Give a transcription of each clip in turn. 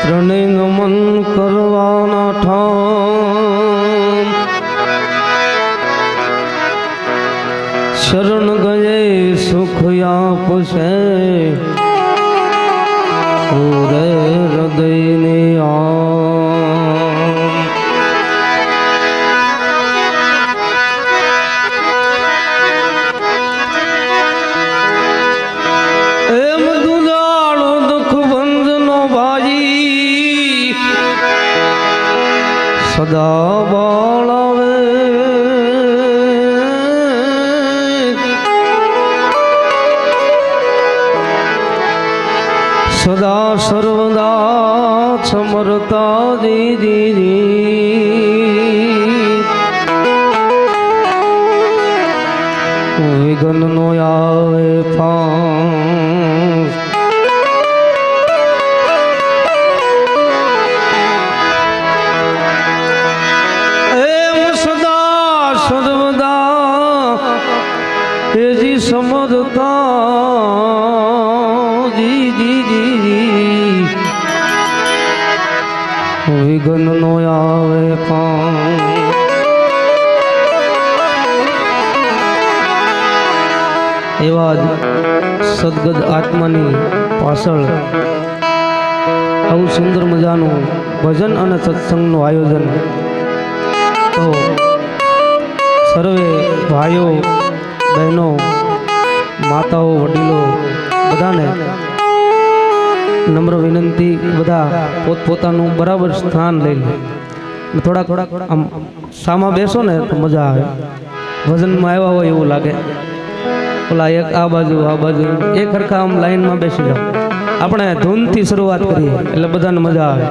ત્રણેય નમન કરવાના ઠામ શરણ ગયે સુખ આપશે રે હૃદયની એમ દુલાળો દુઃખ બંધનો ભાઈ સદા બાળાવે સદા સર્વદા સમરતા દીદી વિઘ્ન નો આવે ફાંસ એમ સદા સર્વદા એજી સમરતા વિઘ્ન નો આવે એવા જ સદગત આત્માની પાછળ આવું સુંદર મજાનું ભજન અને સત્સંગનું આયોજન તો સર્વે ભાઈઓ બહેનો માતાઓ વડીલો બધાને નમ્ર વિનંતી બધા પોતપોતાનું બરાબર સ્થાન લઈ લે થોડાક આમ સામા બેસો ને તો મજા આવે ભજનમાં આવ્યા હોય એવું લાગે ઓલા એક આ બાજુ એક હરખા આમ લાઈનમાં બેસી જાઓ આપણે ધૂનથી શરૂઆત કરીએ એટલે બધાને મજા આવે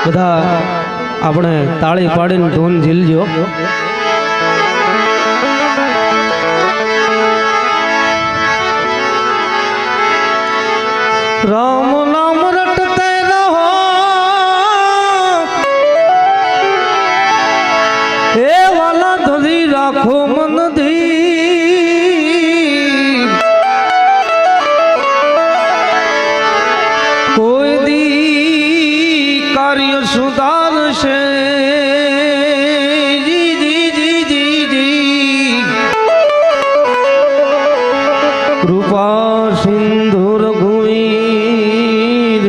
બધા આપણે તાળી પાડીને ધૂન ઝીલજો રામ નામ રટતે રહો એ વાલા ધરી રાખો મન ધી કોઈ દી કાર્ય સુધારશે કૃપા સિંધુ રઘુવીર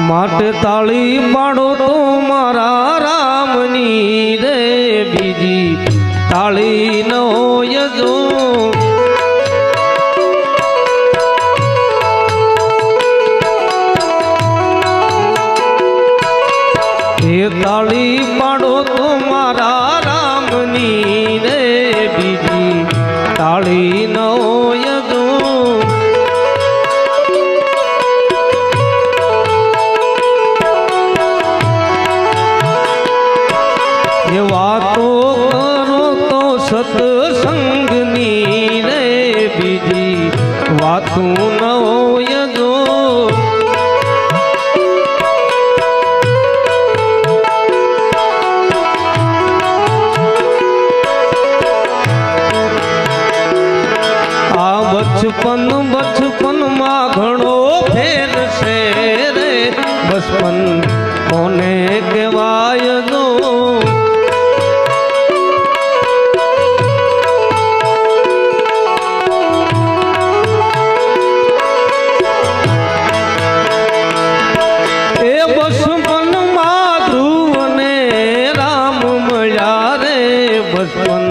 માટે તાળી પાડો તો મારા રામની રે બીજી તાળી ન હોય જો તાળી પાડો તો મારા રામની રે બીજી તાળી ન હોય જો એ વાતો કરો તો સત્સંગની રે બીજી વાતું ન હોય જો બચપન માં ઘણો ફેર છે રે બચપન કોને કહેવાય દો એ બચપન માં ધ્રુવ ને રામ મળ્યા રે બચપન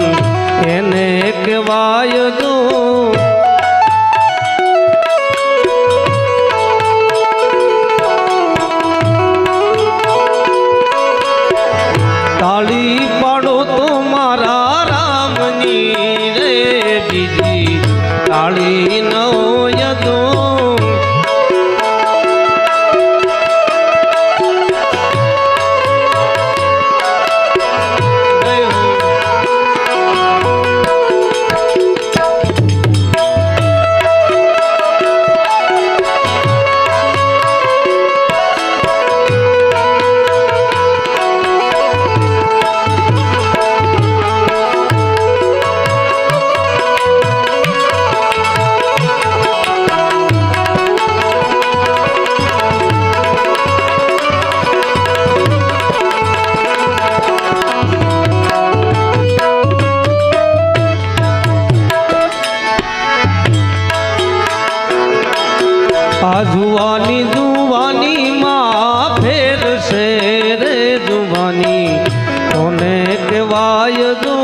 એને કહેવાય દો તાળી પાડો તો મારા રામની રે બીજી તાળી ન હોય દો આ જુવાની જુવાની માં ફેર છે રે જુવાની કોને કહેવાય જો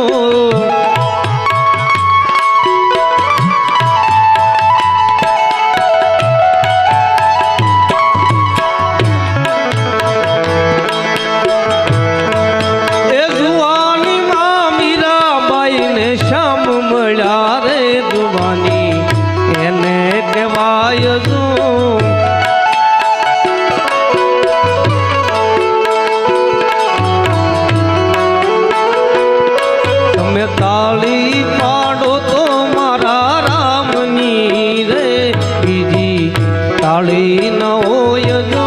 તાળી પાડો તો મારા રામની રે બીજી તાળી ન હોય જો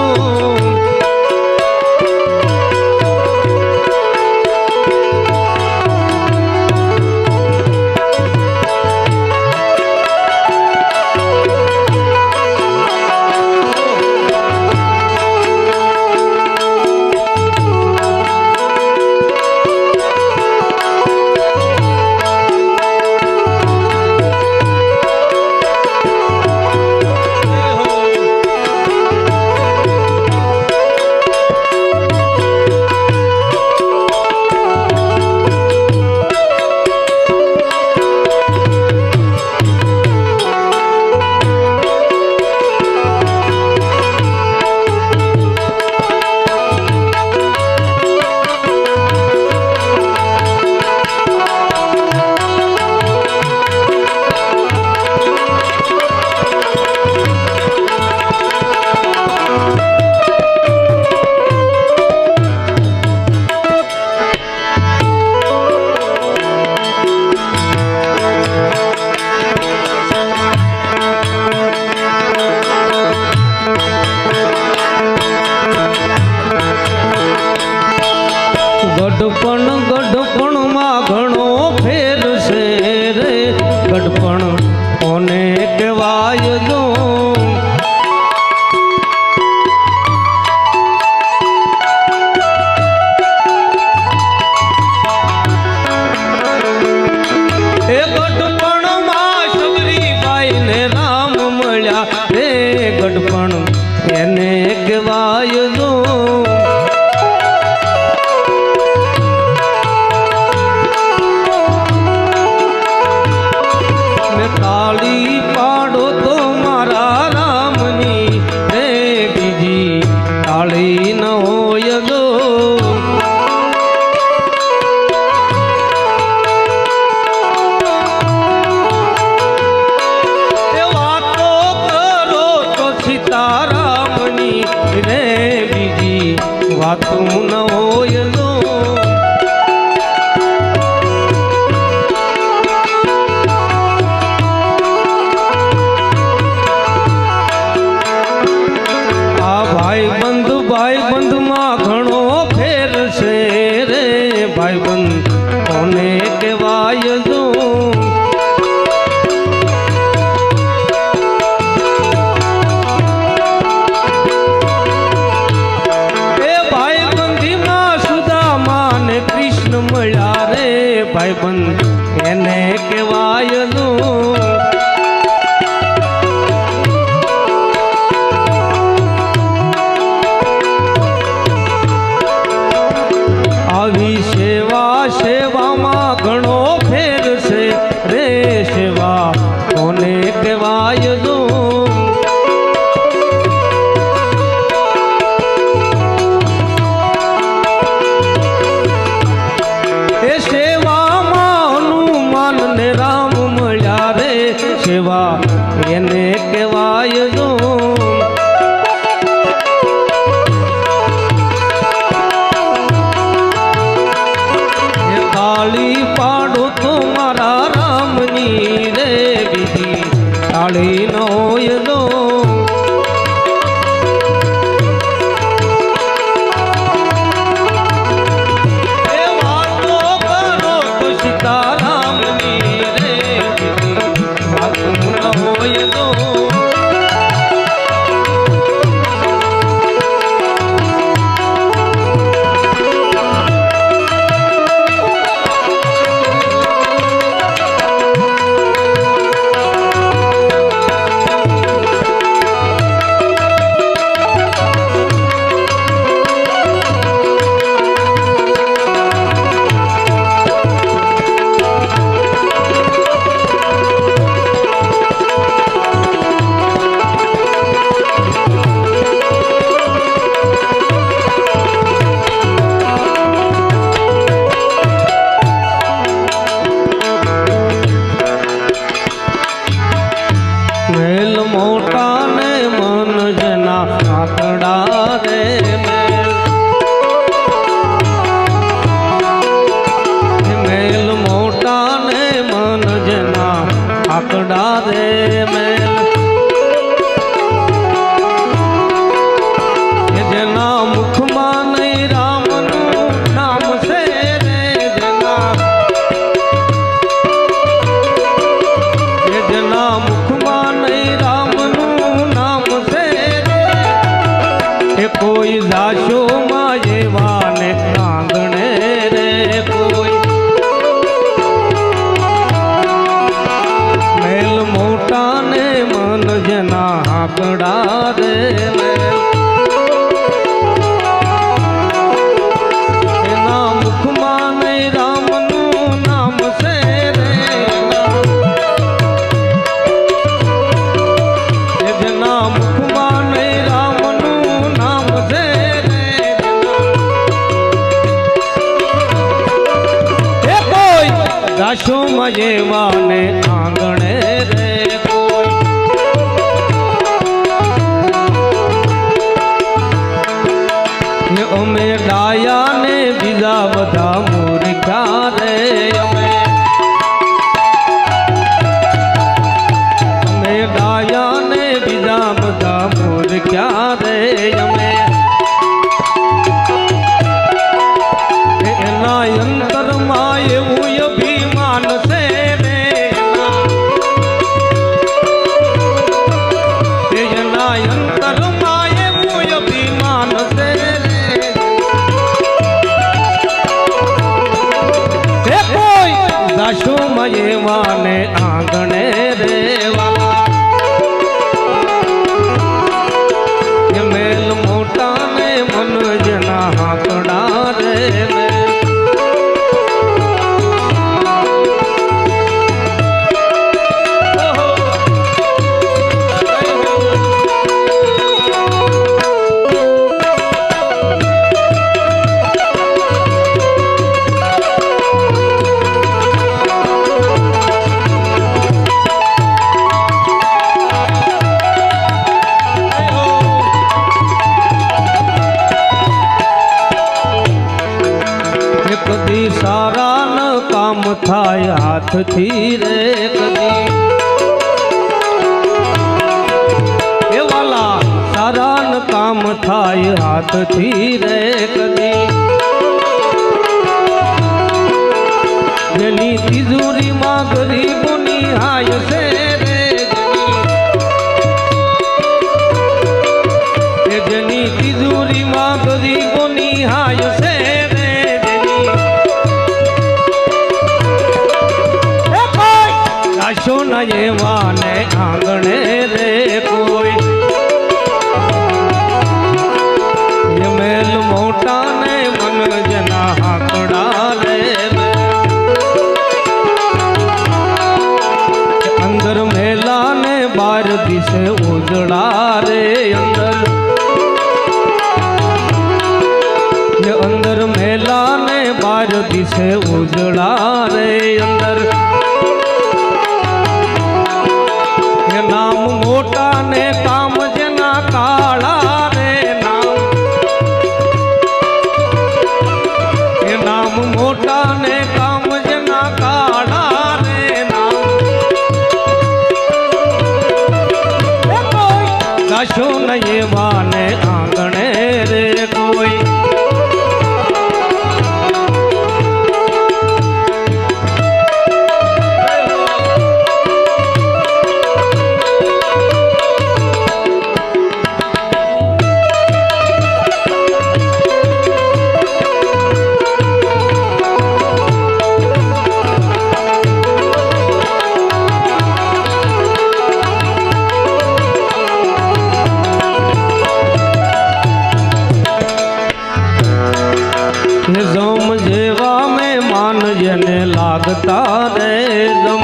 ગઢપણમાં ઘણો ફેર છે રે ગઢપણ કોને કહેવાય જો એ ગઢપણમાં શબરીબાઈ ને રામ મળ્યા રે ગઢપણ એને કહેવાય જો તાળી પાડો તો મારા રામની રે બીજી તાળી ન હોય જો વાતો કરો તો સીતારામની રે બીજી વાતો ન હોય જો ભાઈબંધમાં ઘણો ફેર છે રે ભાઈબંધ કોને કહેવાય જો એ ભાઈબંધીમાં સુદામા ને કૃષ્ણ મળ્યા રે ભાઈબંધ એને કહેવાય જો આવી સેવામાં ઘણો ફેર છે રે સેવા કોને કહેવાય જો એ સેવામાં હનુમાન ને રામ મળ્યા રે સેવા એને કહેવાય જો તાળી પાડો તો મારા રામની રે બીજી તાળી ન હોય જો એ વાતો કરો તો સીતારામની રે બીજી વાતો ન હોય જો આંગણા રે મેલ કે જેના મુખમાં નહીં રામનું નામ છે રે જેના મુખમાં નહીં રામનું નામ છે રે એ કોઈ જાશો માં એવાને આંગણે રે કોઈ મેલ મોટા ને મન જેના આંકડા રે એના મુખમાં નહીં રામનું નામ છે રે જેના મુખમાં નહીં રામનું નામ છે રે એ કોઈ ગાશો માં એવાને આંગણે રે કોઈ અમે ડાયા ને બીજા બધા મૂર્ખા રે અમે ડાયા ને બીજા બધા મૂર્ખા રે અમે એના અંતરમાં એવું અભિમાન છે રે એના અંતરમાં એવું અભિમાન છે રે કોઈ દાશો મયેવાને આંગણે રેવા એ મેલ મોટા ને મન જેના આંકડા રે કદી સારા ન કામ થાય હાથથી રે કદી એ વાલા સારા ન કામ થાય હાથથી રે કદી જેની તિજોરીમાં ગરીબોની હાય છે રે જેની તિજોરીમાં ગરીબોની હાય છે દાશો ન એવાને આંગણે રે કોઈ એ મેલ મોટા ને મન જેના આંકડા રે અંદર મેલા ને બાર દિશે ઉજળા રે અંદર મેલા ને બાર દિશે ઉજળા રે અંદર નામ મોટા ને કામ જેના કાળા રે નામ મોટા ને કામ જેના કાળા રે દાશો ન એવાને આંગણે રે કોઈ जम जेवा में मान जने लागता रे जम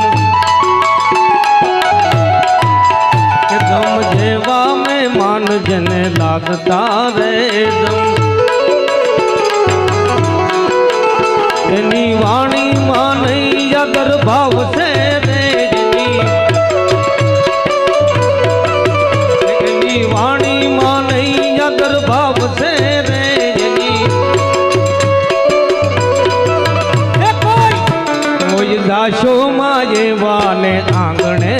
जेवा में मान जने लागता रे जम એની વાણીમાં નહીં અગર ભાવ છે રે એની વાણીમાં નહીં અગર ભાવ છે રે કોઈ દાશો માં એવાને આંગણે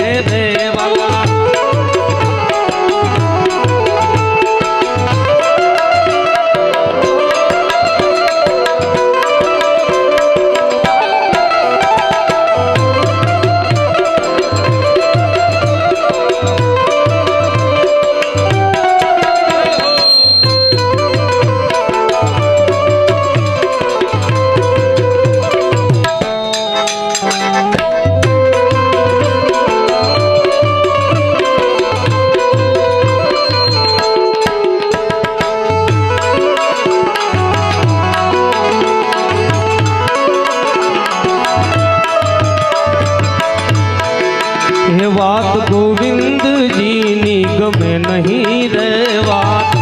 ये बात गोविंद जी नी गमे नहीं रे बात,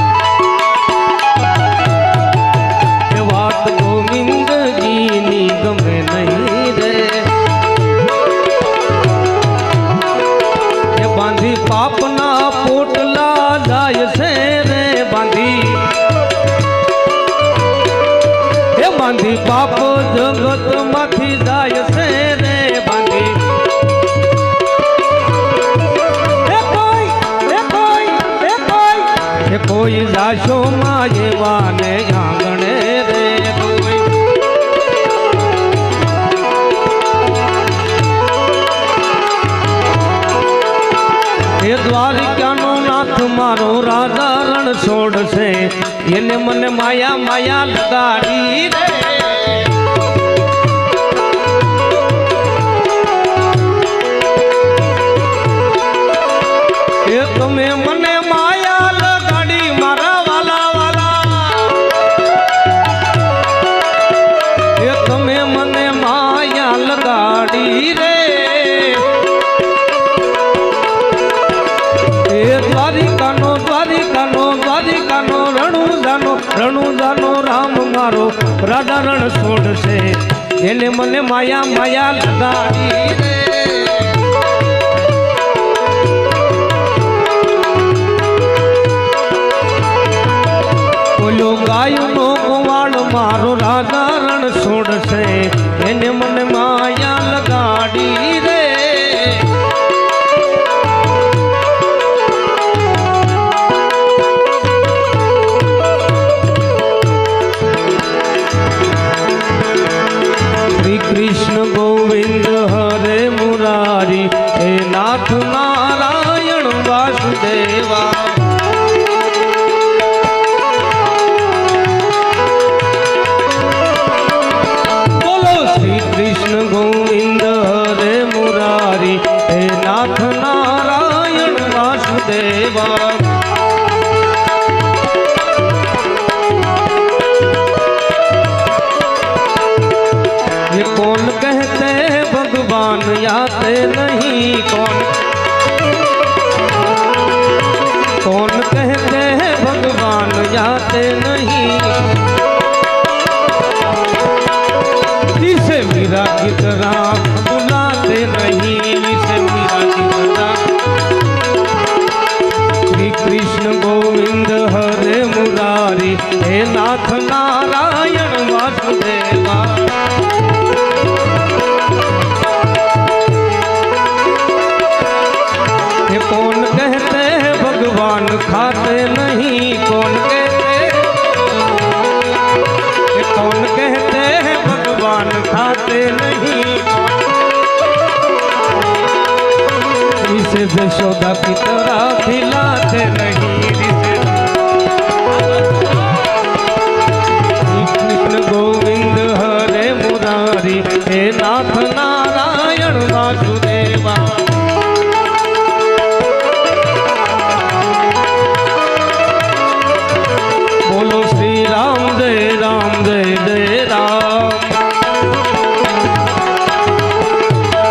ये बात गोविंद जी नी गमे नहीं रे। ये बांधी पापना पोटला जाय से रे बांधी, ये बांधी पाप जगत माथी जाय से रे बांधी। कोई जाशो माये वाने आंगणे रे कोई, ये द्वारिकानो नाथ मारो राजा रण छोड़ से, येने मन माया माया लगाड़ी रे। ये तुम्हें मने माया लगाड़ी मारा वाला वाला, ये तुम्हें मने माया लगाड़ी रे। ये द्वारिकानो द्वारिकानो द्वारिकानो रणु जानो राम मारो राजा रण छोड़ से, येने मने माया माया लगाड़ी रे। बोलो गायु नो कुवाड़ मारो राजा रण छोड़ से, एने मन माया लगाड़ी रे। श्री कृष्ण गोविंद हरे मुरारी, हे नाथ नारायण वासुदेवा। कृष्ण गोविंद हरे मुरारी, हे नाथ नारायण वासुदेवा। ये कौन कहते हैं भगवान आते नहीं, कौन कहते हैं भगवान आते नहीं। जिसे मीरा की तरह बुलाते नहीं, जिसे मीरा की तरह। श्री कृष्ण गोविंद हरे मुरारी, हे नाथ नारायण वासुदेवा। ये कौन कहते हैं भगवान खाते नहीं, कौन कहते, ये कौन कहते हैं भगवान खाते नहीं। इसे यशोदा की तरह खिलाते नहीं, कृष्ण गोविंद हरे मुरारी, हे नाथ नारायण वासुदेवा। बोलो श्री राम जय राम जय जय राम,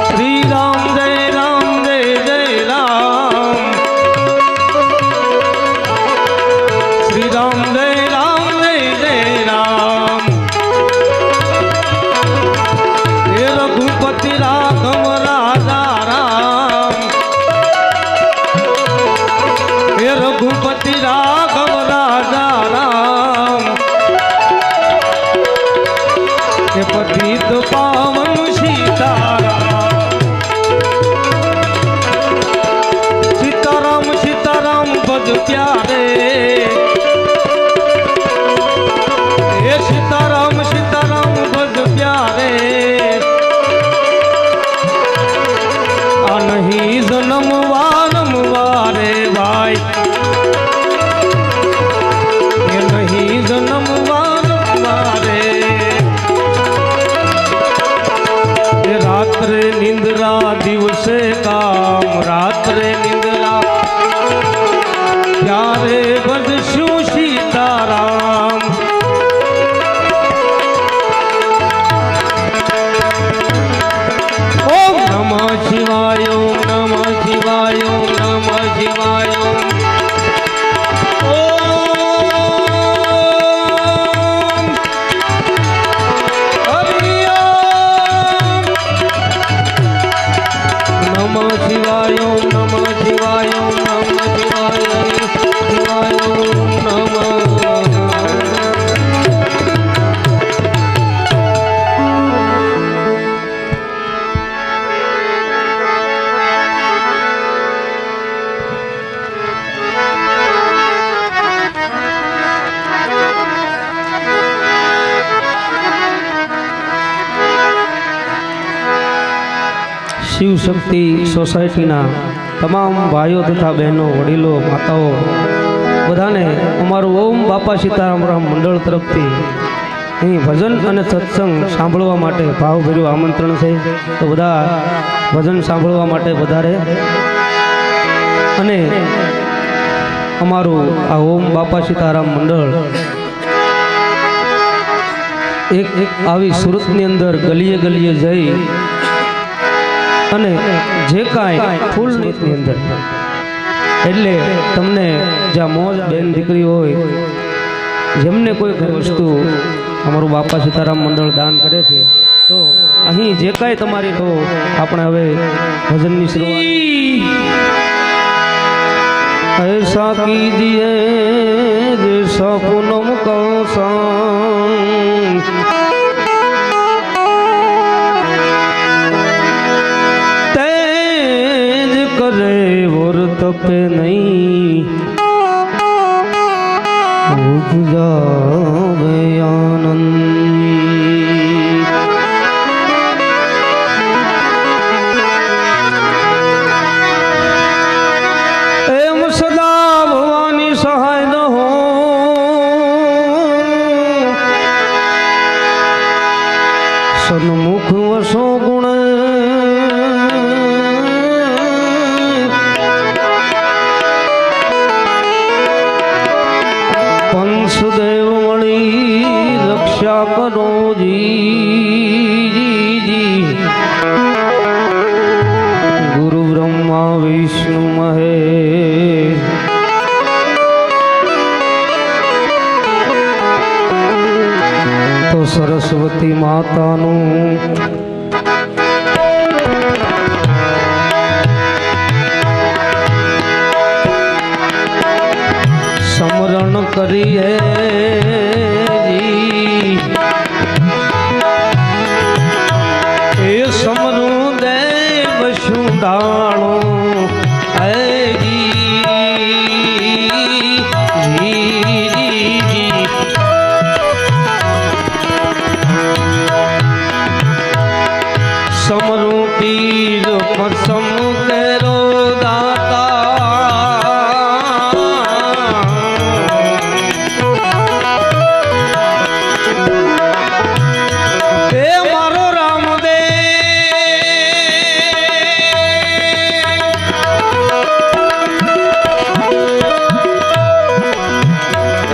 श्री राम जय जय राम, श्री राम जय जय राम। हे रघुपति શિવશક્તિ સોસાયટીના તમામ ભાઈઓ તથા બહેનો, વડીલો, માતાઓ બધાને અમારું ઓમ બાપા સીતારામ મંડળ તરફથી અહીં ભજન અને સત્સંગ સાંભળવા માટે ભાવભર્યું આમંત્રણ છે. તો બધા ભજન સાંભળવા માટે વધારે અને અમારું આ ઓમ બાપા સીતારામ મંડળ એક આવી સુરતની અંદર ગલીએ ગલીએ જઈ અને જે કાંઈ ફૂલની અંદર એટલે તમને જ્યાં મોજ બેન દીકરી હોય જેમને કોઈ વસ્તુ અમારું બાપા સીતારામ મંડળ દાન કરે છે તો અહીં જે કાંઈ તમારી તો આપણે હવે ભજનની શરૂઆત ऐसा कीजिए जैसा पूनम का सांग तेज करे और तपे नहीं उपजावे आनंद સન્મુખ વસો ગુણ પંચદેવ મળી રક્ષા કરો જી. ગુરુ બ્રહ્મા વિષ્ણુ મહેશ તો સરસ્વતી માતાનું સ્મરણ કરીએ એ સમરું દેવ સુંદાણું સમરું પીર પસમ કેરો દાતા એ મારો રામદેવ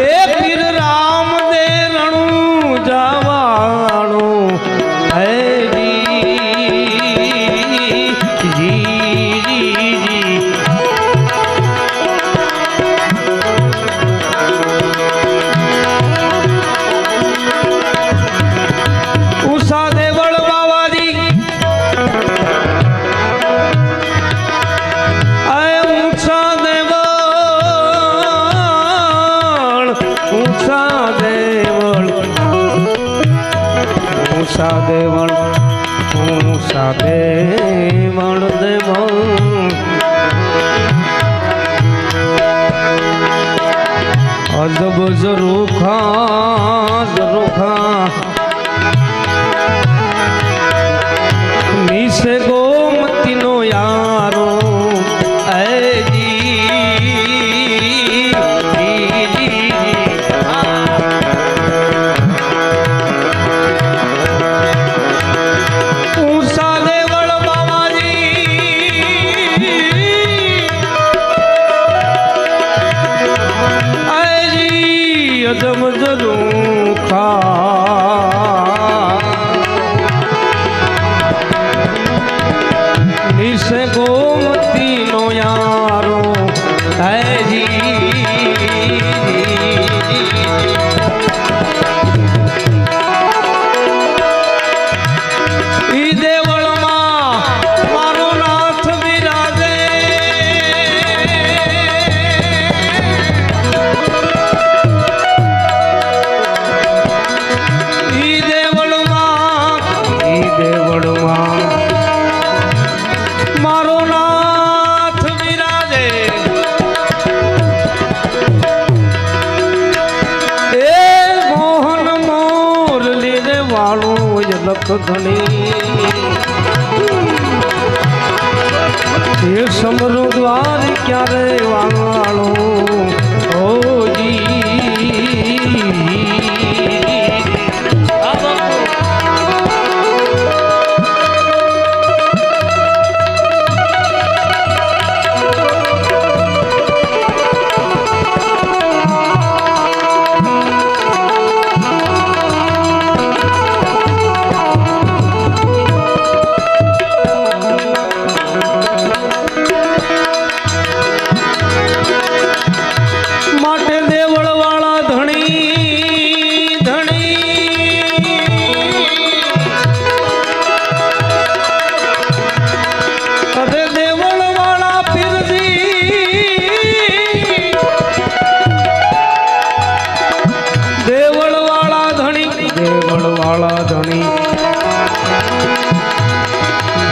એ પીર રામદેવ રણું જવાણું હે દેવળ અજબ ઝરૂખા નીસે ગોમતીનો યારો અજબ ઝરૂખા નિશે ગોમતીનો યારો ઈ દેવળમાં મારો નાથ બિરાજે મારો નાથ બિરાજે એ મોહન મોરલી રે વાળું લખ ઘણી એ સમરો દ્વાર ક્યારે વાળો ઓજી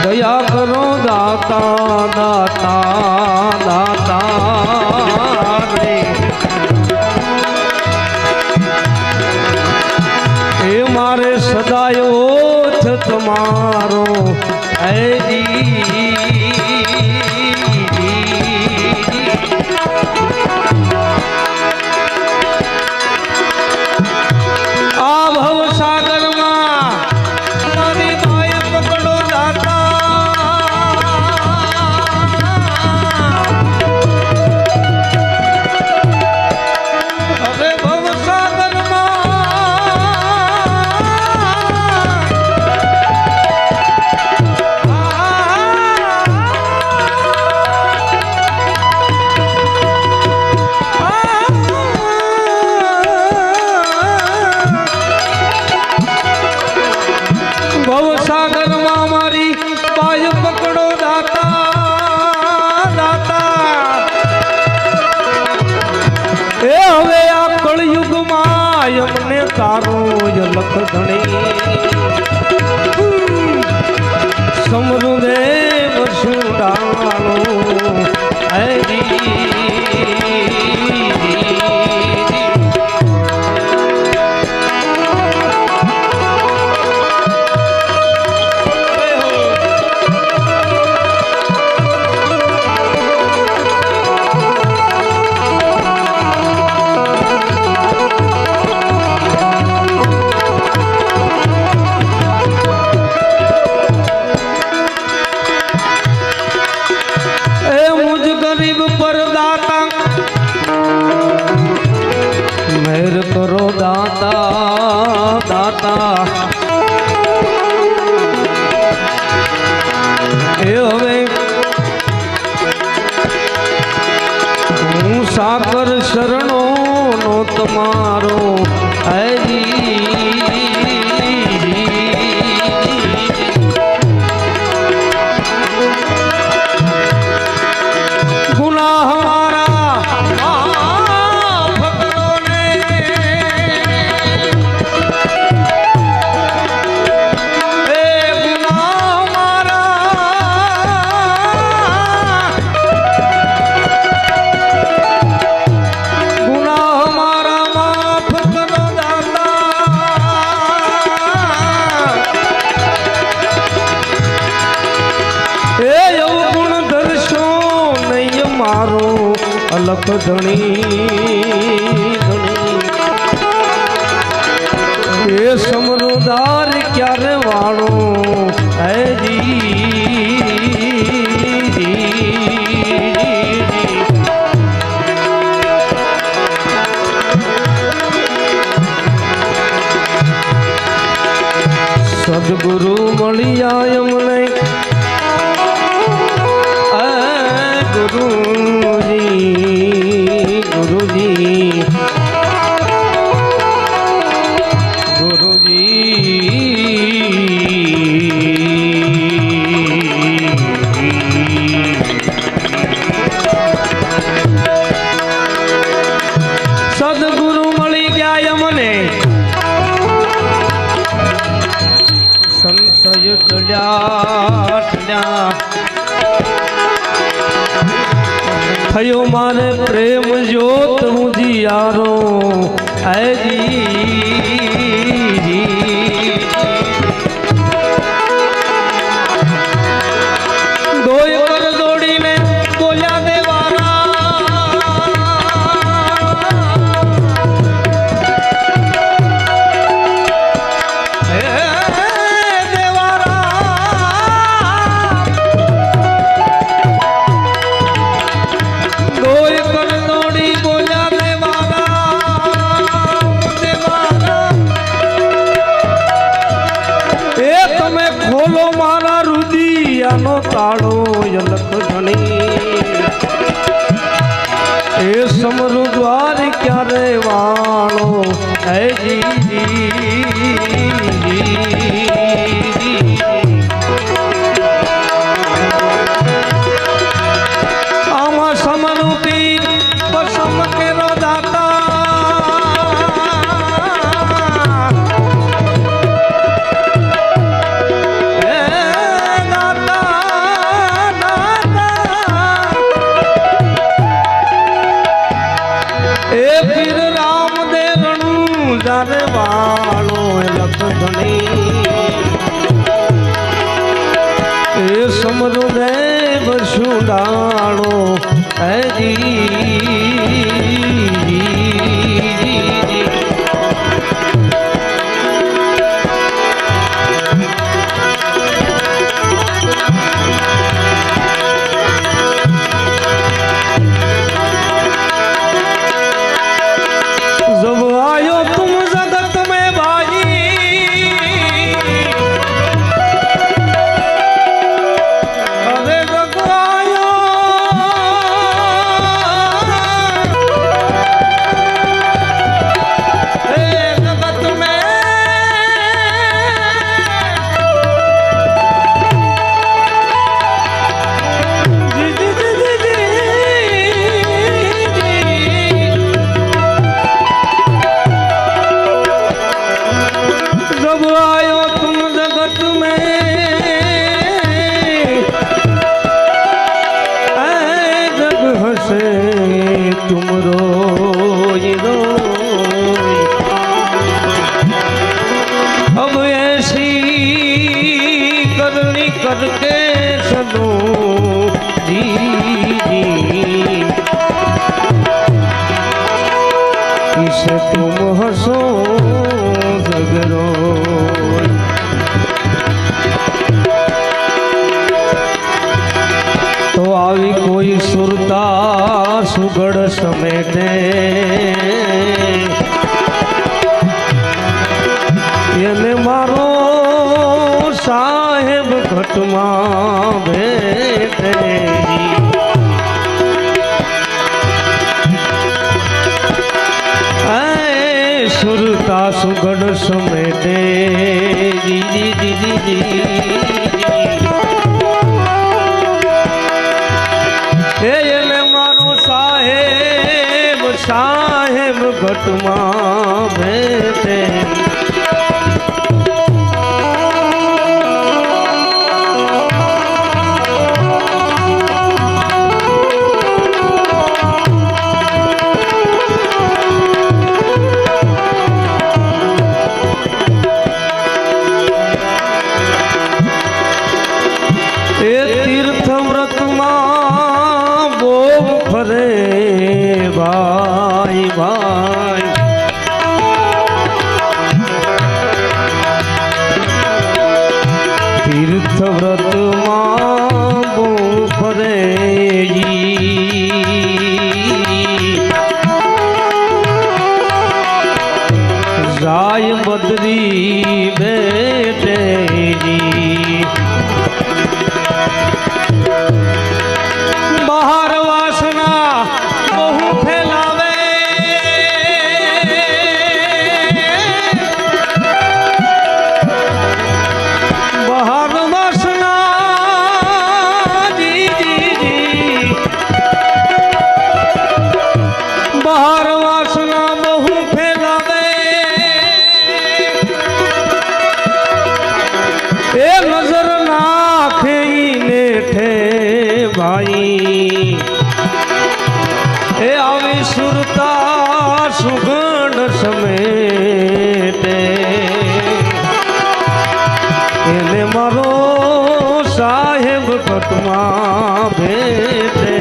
દયા કરો દાતા દાતા દાતા રે એ મારે સદાયો છે તમારો આ ભવ સાગરમાં મારી ભાઈ પકડો દાતા હવે ભવ ભવસાગરમાં મારી પાય પકડો દાતા દાતા એ હવે આ કળયુગમાં અમને તારો લખ ધણી સમૃદેવ સુડાલો मेहर करो दाता दाता ए હવે હું સાકર શરણો નો તમારો ગુનાહ અલખ ધણી એ સમૃદાર ક્યારે વાળો સદગુરુ મળ્યા અમને ગુરુજી ગુરુજી સદગુરુ મળી ગયા મને સંશય ટળ્યા થયો મારે પ્રેમ જોત હું જીયારો દોય પર દોડીને કાળો લખ ધણી એ સમરુ દ્વાર ક્યારે વાળો હે આમાં સમરુ પીર બસમ કેરો દાતા વાળો લખ ધણી એ સમરો દેવ સુડાળો जब आयो तुम जगत में भाई अरे जग आयो जगत में जब आयो तुम जगत में जग हसे तुम रोई रोई अब ऐसी करनी करके चलो जी किसे तुम हंसो जगरो तो આવી કોઈ સુરતા સુગડ સમેટે એને મારો સાહેબ ઘટમાં ભેટે સુરતા સુગડ સમેટે જી જી એને મારો સાહેબ સાહેબ ઘટમાં ભેટે तीर्थ व्रत बो फरे भाई भाई तीर्थ व्रत बो फरे जाय बदरी बेटे बाहर वासना बहु फैलावे बाहर वासना जी जी जी बाहर वासना बहु फैलावे ए नजर नाखे नेठे भाई ए आवी सुरता सुगंध समेटे એને મારો સાહેબ ઘટમાં ભેટે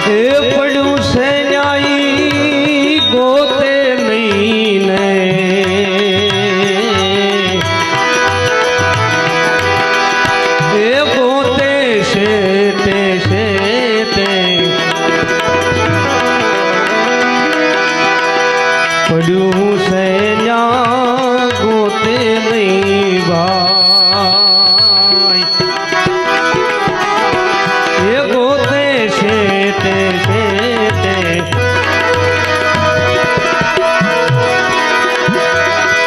એ પડ્યું છે ન્યાયી ગોતે નહીં ને એ ગોતે શેટે શેટે પડ્યું છે ન્યા ગોતે નહીં ભાઈ એ ગોતે શેટે શેટે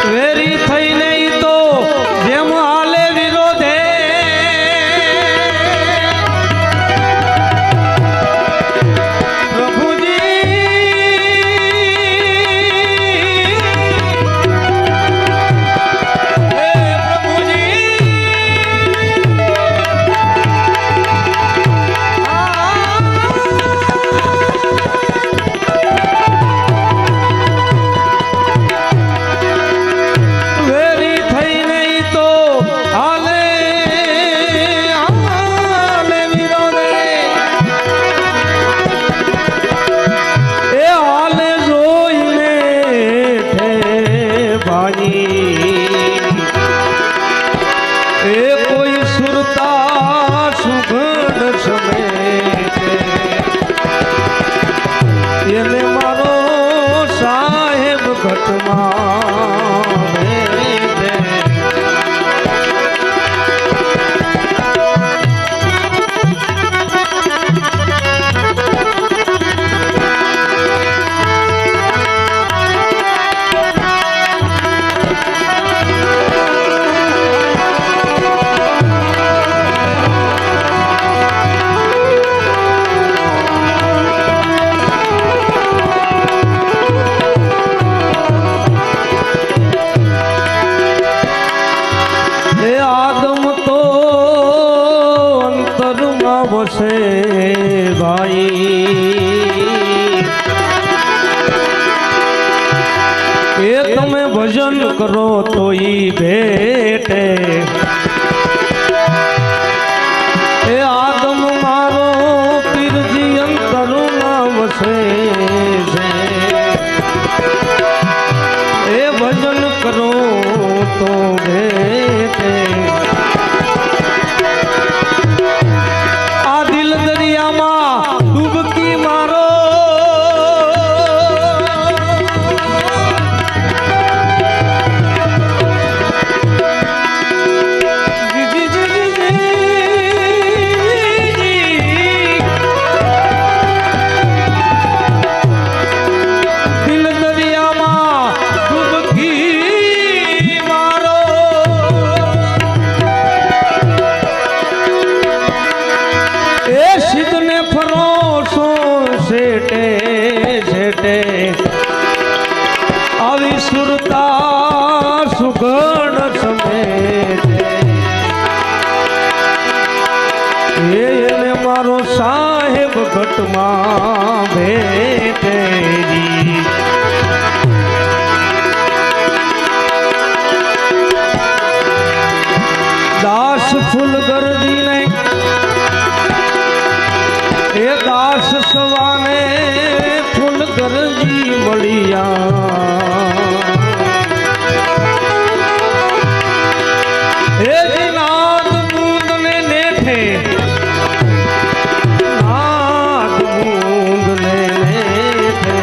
વેરી થઈ નહીં તો જેમ હાલે વિરોધે એને મારો સાહેબ ઘટમાં વસે ભાઈ એ તમે ભજન કરો તો ઈ ભેટે એ આદમ મારો પીરજી અંતરમાં વસે છે એ ભજન કરો તો ભેટે ડૂબકી મારો દિલ દરિયામાં ડૂબકી મારો એ સિદ્ધને ફરો શેટે શેટે આવી સુરતા સુગણ સમેટે એને મારો સાહેબ ઘટમાં ભેટે દાસ ફૂલ ગરદીને એ દાસ સવાને ફૂલ ગરજી મળ્યા એ નાદ બૂંદ ને નેઠે નાદ બૂંદ ને નેઠે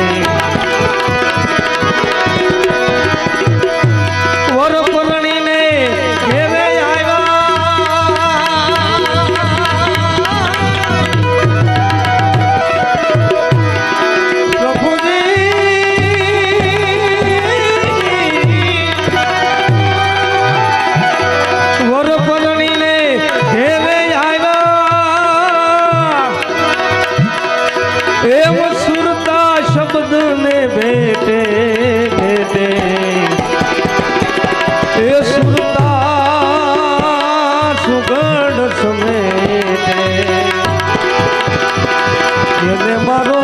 વર પરણીને ઘેરે એમ સુરતા શબ્દ ને ભેટે ભેટે એ સુરતા સુગણ સમેટે એને મારો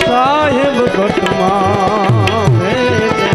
સાહેબ ઘટમાં ભેટે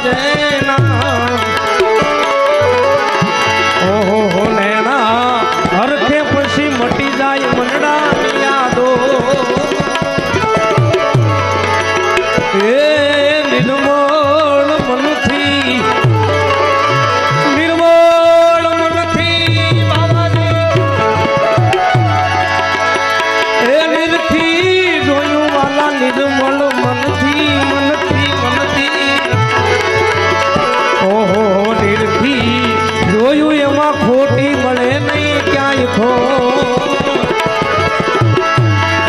જેના ઓહો હો નેણા હરખે પછી મટી જાય મનડાની યાદો એ નિર્મળ મનથી બાબાજી એ નિરખી જોયું વાલા નિર્મળ મનથી ઓહો નિરખી જોયું એમાં ખોટી મળે નહીં ક્યાંય ખો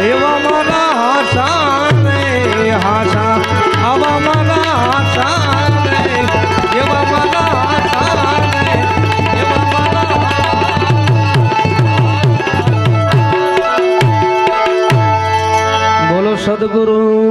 એવા મારા હાસા આવા મારા હાસા એવા મારા હાસા એવા મારા બોલો સદગુરુ